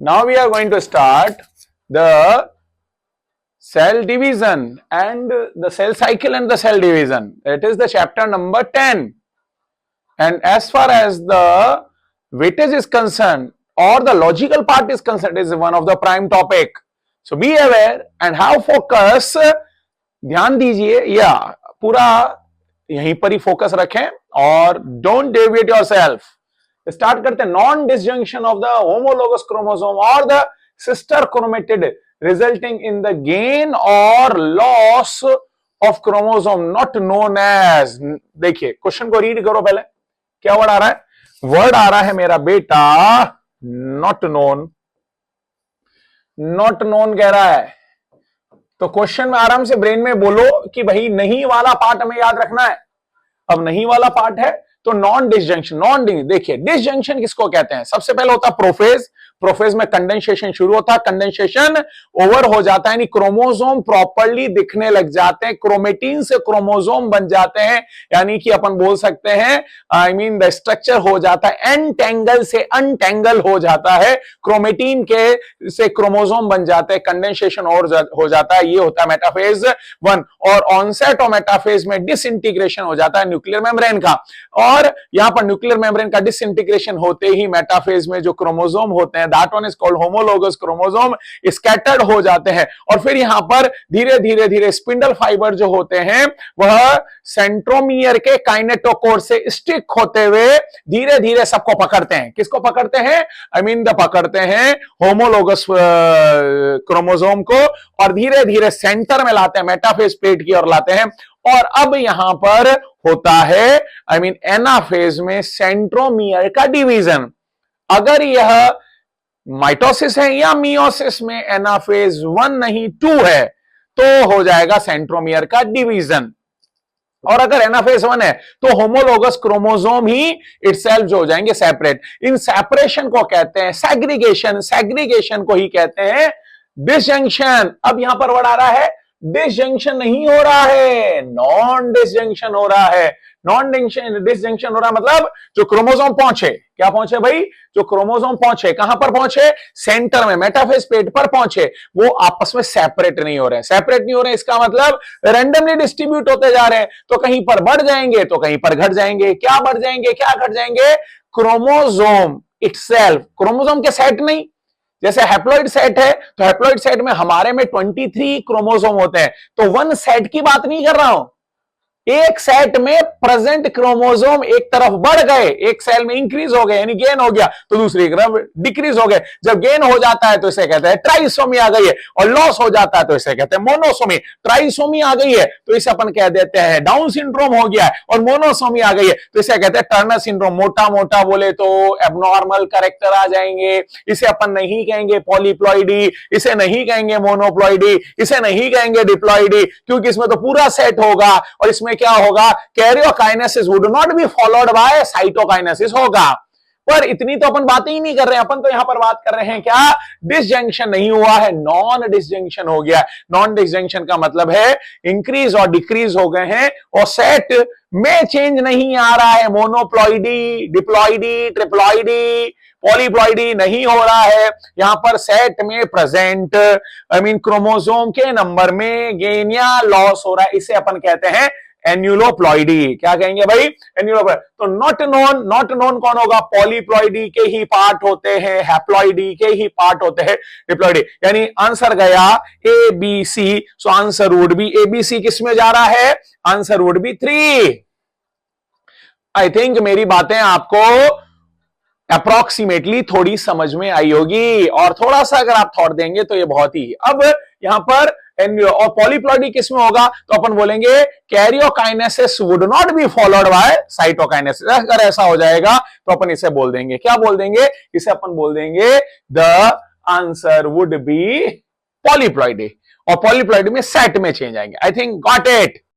Now we are going to start the cell division and the cell cycle and the cell division. It is the chapter number 10. And as far as the weightage is concerned or the logical part is concerned, is one of the prime topic. So be aware and have focus. ध्यान दीजिए या पूरा यहीं पर ही focus रखें और don't deviate yourself. Start करते हैं. Non disjunction of the homologous chromosome और the sister chromatid resulting in the gain और loss of chromosome not known as. देखिए क्वेश्चन को रीड करो पहले. क्या वर्ड आ रहा है? वर्ड आ रहा है मेरा बेटा नॉट नोन. नॉट नोन कह रहा है. तो क्वेश्चन में आराम से ब्रेन में बोलो कि भाई नहीं वाला पार्ट हमें याद रखना है. अब नहीं वाला पार्ट है तो नॉन डिसजंक्शन. देखिए डिसजंक्शन किसको कहते हैं? सबसे पहले होता प्रोफेज. प्रोफेज में कंडेंसेशन शुरू होता है, कंडेंसेशन ओवर हो जाता है, यानी क्रोमोसोम प्रॉपर्ली दिखने लग जाते हैं, क्रोमेटिन से क्रोमोसोम बन जाते हैं, यानी कि अपन बोल सकते हैं आई मीन द स्ट्रक्चर हो जाता है एनटेंगल से अनटेंगल हो जाता है, क्रोमेटिन के से क्रोमोसोम बन जाते हैं, कंडेंसेशन और हो जाता है. ये होता है मेटाफेज 1. और ऑनसेट और मेटाफेज में डिसइंटीग्रेशन हो जाता है न्यूक्लियर मेम्ब्रेन का. और यहां पर न्यूक्लियर मेम्ब्रेन का डिसइंटीग्रेशन होते ही मेटाफेज में जो क्रोमोसोम होते हैं that one is called homologous chromosome scattered हो जाते हैं. और फिर यहां पर धीरे धीरे स्पिंडल फाइबर जो होते हैं वह सेंट्रोमियर के काइनेटोकोर से स्टिक होते हुए धीरे धीरे सबको पकड़ते हैं. किसको पकड़ते हैं? आई मीन पकड़ते हैं होमोलोगस क्रोमोसोम को और धीरे धीरे सेंटर में लाते हैं, मेटाफेज प्लेट की ओर लाते हैं. और अब यहां पर होता है आई मीन एनाफेज में सेंट्रोमियर का डिवीजन. अगर यह माइटोसिस है या मियोसिस में एनाफेज 1 नहीं 2 है तो हो जाएगा सेंट्रोमियर का डिवीजन. और अगर एनाफेज 1 है तो होमोलोगस क्रोमोसोम ही इटसेल्फ जो हो जाएंगे सेपरेट. इन सेपरेशन को कहते हैं सेग्रीगेशन. सेग्रीगेशन को ही कहते हैं डिसजंक्शन. अब यहां पर वर्ड आ रहा है डिसजंक्शन नहीं हो रहा है, नॉन डिसजंक्शन हो रहा है. नॉन डिसजंक्शन हो रहा है मतलब जो क्रोमोसोम पहुंचे. क्या पहुंचे भाई? जो क्रोमोसोम पहुंचे कहां पर पहुंचे? सेंटर में मेटाफेज प्लेट पर पहुंचे. वो आपस में सेपरेट नहीं हो रहे हैं. सेपरेट नहीं हो रहे हैं इसका मतलब रैंडमली डिस्ट्रीब्यूट होते जा रहे हैं. तो कहीं पर बढ़ जाएंगे तो कहीं पर घट जाएंगे. क्या बढ़ जाएंगे क्या घट जाएंगे? Chromosome itself. क्रोमोसोम के सेट नहीं. जैसे हैप्लॉइड सेट है तो हैप्लॉइड सेट में हमारे में 23 क्रोमोसोम होते हैं. तो 1 सेट की बात नहीं कर रहा हूं. एक सेट में प्रेजेंट क्रोमोसोम एक तरफ बढ़ गए, एक सेल में इंक्रीज हो गए यानी गेन हो गया, तो दूसरी तरफ डिक्रीज हो गए. जब गेन हो जाता है तो इसे कहते हैं ट्राइसोमी आ गई है, और लॉस हो जाता है तो इसे कहते हैं मोनोसोमी. ट्राइसोमी आ गई है तो इसे अपन कह देते हैं डाउन सिंड्रोम हो गया है, और मोनोसोमी आ गई है तो इसे कहते हैं टर्नर सिंड्रोम. मोटा मोटा बोले तो एबनॉर्मल कैरेक्टर आ जाएंगे. इसे अपन नहीं कहेंगे पॉलीप्लॉइडी, इसे नहीं कहेंगे मोनोप्लॉइडी, इसे नहीं कहेंगे डिप्लॉइडी, क्योंकि इसमें तो पूरा सेट होगा और इसमें क्या होगा? Karyokinesis would not be followed by cytokinesis होगा. पर इतनी तो अपन बातें ही नहीं कर रहे हैं. अपन तो यहां पर बात कर रहे हैं क्या? डिसजंक्शन नहीं हुआ है, नॉन डिसजंक्शन हो गया. नॉन डिसजंक्शन का मतलब है इंक्रीज और डिक्रीज हो गए हैं और सेट में चेंज नहीं आ रहा है. मोनोप्लॉइडी, डिप्लॉइडी, ट्रिप्लॉइडी, पॉलीप्लॉइडी नहीं हो रहा है. यहां पर सेट में प्रेजेंट आई मीन क्रोमोसोम के नंबर में गेन या लॉस हो रहा है. इसे अपन कहते हैं एन्यूलोप्लॉइडी. क्या कहेंगे भाई? एन्यूलोप्लॉइडी. तो नॉट नोन कौन होगा? पॉलीप्लॉइडी के ही पार्ट होते हैं, हैप्लॉइडी के ही पार्ट होते हैं डिप्लॉइडी. यानी आंसर गया A B C. So answer would be A B C. किस में जा रहा है? Answer would be 3. I think मेरी बातें आपको अप्रोक्सीमेटली थोड़ी समझ में आई होगी, और थोड़ा सा अगर आप थॉट देंगे तो ये बहुत ही. अब यहां पर और पॉलीप्लॉइडी किस में होगा? तो अपन बोलेंगे karyokinesis would not be followed by cytokinesis. अगर ऐसा हो जाएगा तो अपन इसे बोल देंगे, क्या बोल देंगे? इसे अपन बोल देंगे the answer would B polyploidy. और पॉलीप्लॉइडी में सेट में चेंज आएंगे. I think got it.